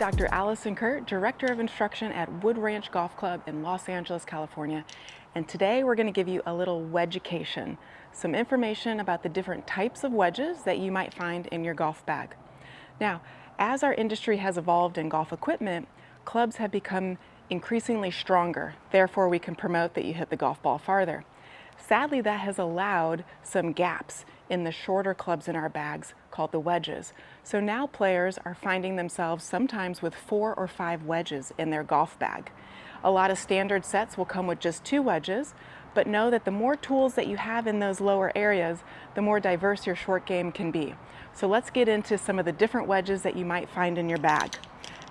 Dr. Allison Kurt, Director of Instruction at Wood Ranch Golf Club in Los Angeles, California. And today we're going to give you a little wedgeducation, some information about the different types of wedges that you might find in your golf bag. Now, as our industry has evolved in golf equipment, clubs have become increasingly stronger. Therefore, we can promote that you hit the golf ball farther. Sadly, that has allowed some gaps in the shorter clubs in our bags called the wedges. So now players are finding themselves sometimes with 4 or 5 wedges in their golf bag. A lot of standard sets will come with just 2 wedges, but know that the more tools that you have in those lower areas, the more diverse your short game can be. So let's get into some of the different wedges that you might find in your bag.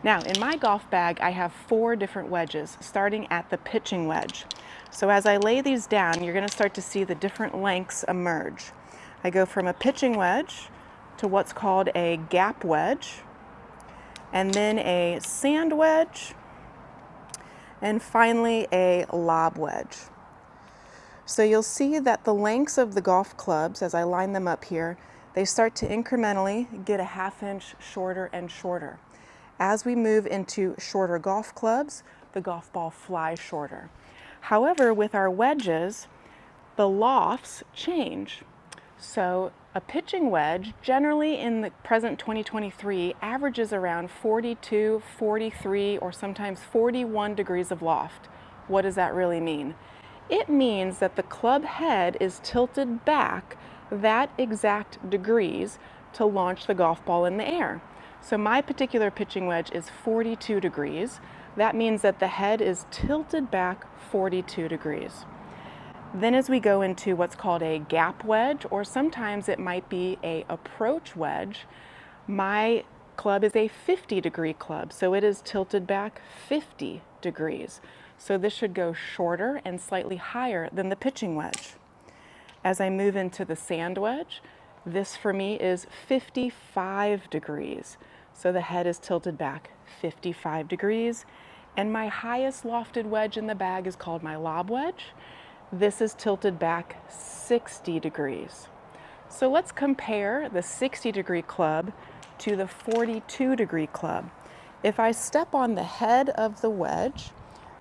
Now, in my golf bag, I have 4 different wedges, starting at the pitching wedge. So as I lay these down, you're going to start to see the different lengths emerge. I go from a pitching wedge to what's called a gap wedge, and then a sand wedge, and finally a lob wedge. So you'll see that the lengths of the golf clubs, as I line them up here, they start to incrementally get a ½ inch shorter and shorter. As we move into shorter golf clubs, the golf ball flies shorter. However, with our wedges, the lofts change. So a pitching wedge, generally in the present 2023, averages around 42, 43, or sometimes 41 degrees of loft. What does that really mean? It means that the club head is tilted back that exact degrees to launch the golf ball in the air. So my particular pitching wedge is 42 degrees. That means that the head is tilted back 42 degrees. Then as we go into what's called a gap wedge, or sometimes it might be a approach wedge, my club is a 50-degree club, so it is tilted back 50 degrees. So this should go shorter and slightly higher than the pitching wedge. As I move into the sand wedge, this for me is 55 degrees. So the head is tilted back 55 degrees. And my highest lofted wedge in the bag is called my lob wedge. This is tilted back 60 degrees. So let's compare the 60-degree club to the 42-degree club. If I step on the head of the wedge,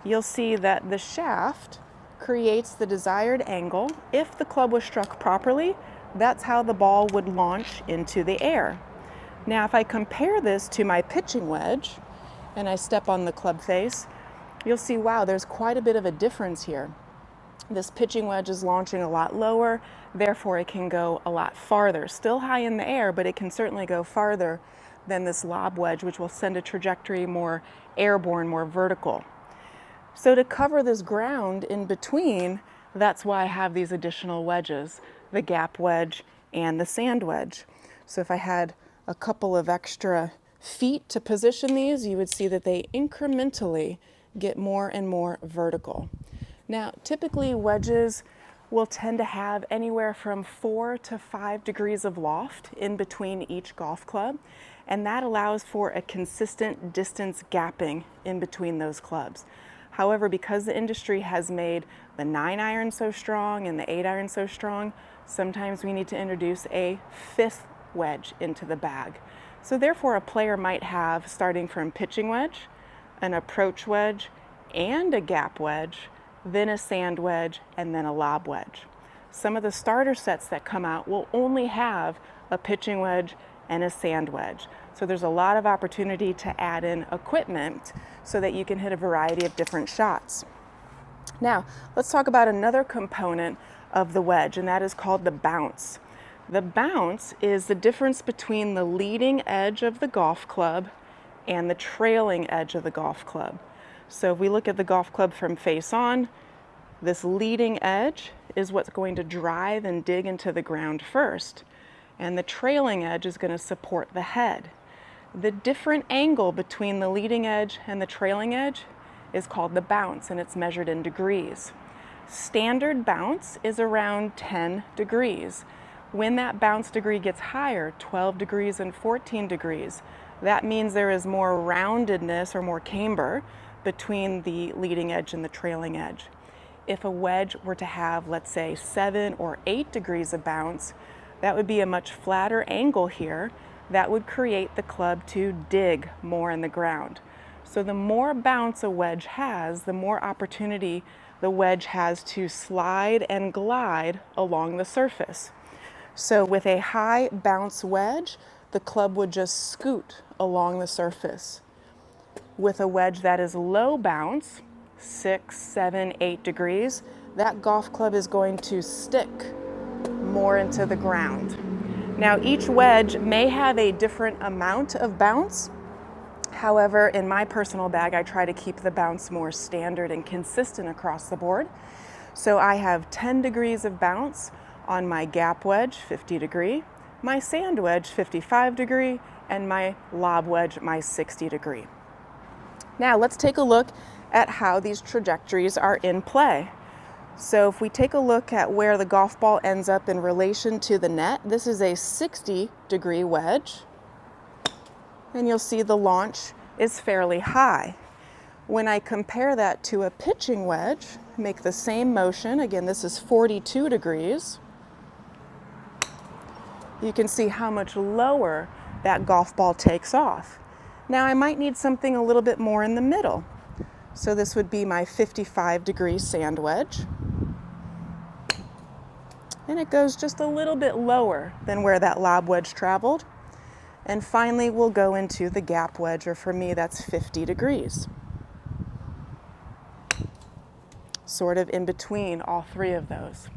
you'll see that the shaft creates the desired angle. If the club was struck properly, that's how the ball would launch into the air. Now, if I compare this to my pitching wedge, and I step on the club face, you'll see, wow, there's quite a bit of a difference here. This pitching wedge is launching a lot lower, therefore it can go a lot farther. Still high in the air, but it can certainly go farther than this lob wedge, which will send a trajectory more airborne, more vertical. So to cover this ground in between, that's why I have these additional wedges, the gap wedge and the sand wedge. So if I had a couple of extra feet to position these, you would see that they incrementally get more and more vertical. Now, typically wedges will tend to have anywhere from 4 to 5 degrees of loft in between each golf club, and that allows for a consistent distance gapping in between those clubs. However, because the industry has made the 9-iron so strong and the 8-iron so strong, sometimes we need to introduce a 5th wedge into the bag. So therefore, a player might have, starting from pitching wedge, an approach wedge, and a gap wedge, then a sand wedge, and then a lob wedge. Some of the starter sets that come out will only have a pitching wedge and a sand wedge. So there's a lot of opportunity to add in equipment so that you can hit a variety of different shots. Now, let's talk about another component of the wedge, and that is called the bounce. The bounce is the difference between the leading edge of the golf club and the trailing edge of the golf club. So if we look at the golf club from face on, this leading edge is what's going to drive and dig into the ground first, and the trailing edge is going to support the head. The different angle between the leading edge and the trailing edge is called the bounce, and it's measured in degrees. Standard bounce is around 10 degrees. When that bounce degree gets higher, 12 degrees and 14 degrees, that means there is more roundedness or more camber between the leading edge and the trailing edge. If a wedge were to have, let's say, 7 or 8 degrees of bounce, that would be a much flatter angle here, that would create the club to dig more in the ground. So the more bounce a wedge has, the more opportunity the wedge has to slide and glide along the surface. So with a high bounce wedge, the club would just scoot along the surface. With a wedge that is low bounce, 6, 7, 8 degrees, that golf club is going to stick more into the ground. Now each wedge may have a different amount of bounce. However, in my personal bag, I try to keep the bounce more standard and consistent across the board. So I have 10 degrees of bounce on my gap wedge, 50 degree, my sand wedge, 55 degree, and my lob wedge, my 60 degree. Now let's take a look at how these trajectories are in play. So if we take a look at where the golf ball ends up in relation to the net, this is a 60 degree wedge. And you'll see the launch is fairly high. When I compare that to a pitching wedge, make the same motion, again this is 42 degrees, you can see how much lower that golf ball takes off. Now I might need something a little bit more in the middle. So this would be my 55 degree sand wedge. And it goes just a little bit lower than where that lob wedge traveled. And finally, we'll go into the gap wedge, or for me, that's 50 degrees. Sort of in between all three of those.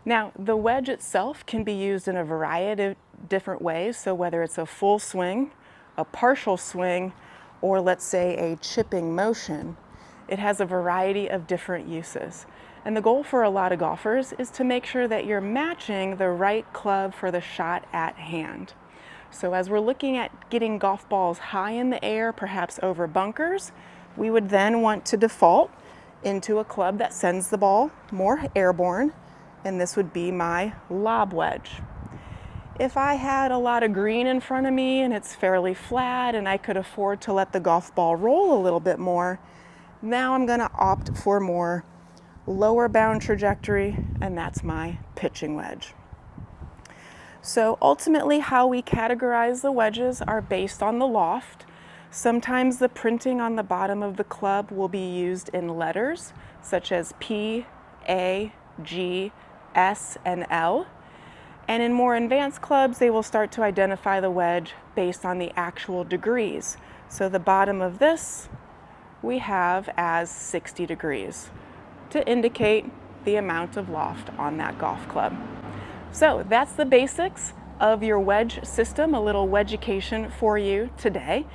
Now, the wedge itself can be used in a variety of different ways. So whether it's a full swing, a partial swing, or let's say a chipping motion, it has a variety of different uses. And the goal for a lot of golfers is to make sure that you're matching the right club for the shot at hand. So as we're looking at getting golf balls high in the air, perhaps over bunkers, we would then want to default into a club that sends the ball more airborne, and this would be my lob wedge. If I had a lot of green in front of me and it's fairly flat and I could afford to let the golf ball roll a little bit more, now I'm going to opt for more lower bound trajectory, and that's my pitching wedge. So ultimately how we categorize the wedges are based on the loft. Sometimes the printing on the bottom of the club will be used in letters such as P, A, G, S, and L. And in more advanced clubs, they will start to identify the wedge based on the actual degrees. So the bottom of this we have as 60 degrees to indicate the amount of loft on that golf club. So that's the basics of your wedge system, a little wedgeducation for you today.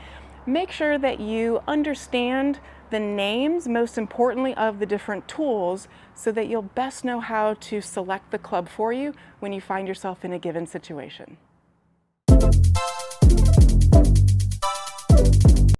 Make sure that you understand the names, most importantly, of the different tools so that you'll best know how to select the club for you when you find yourself in a given situation.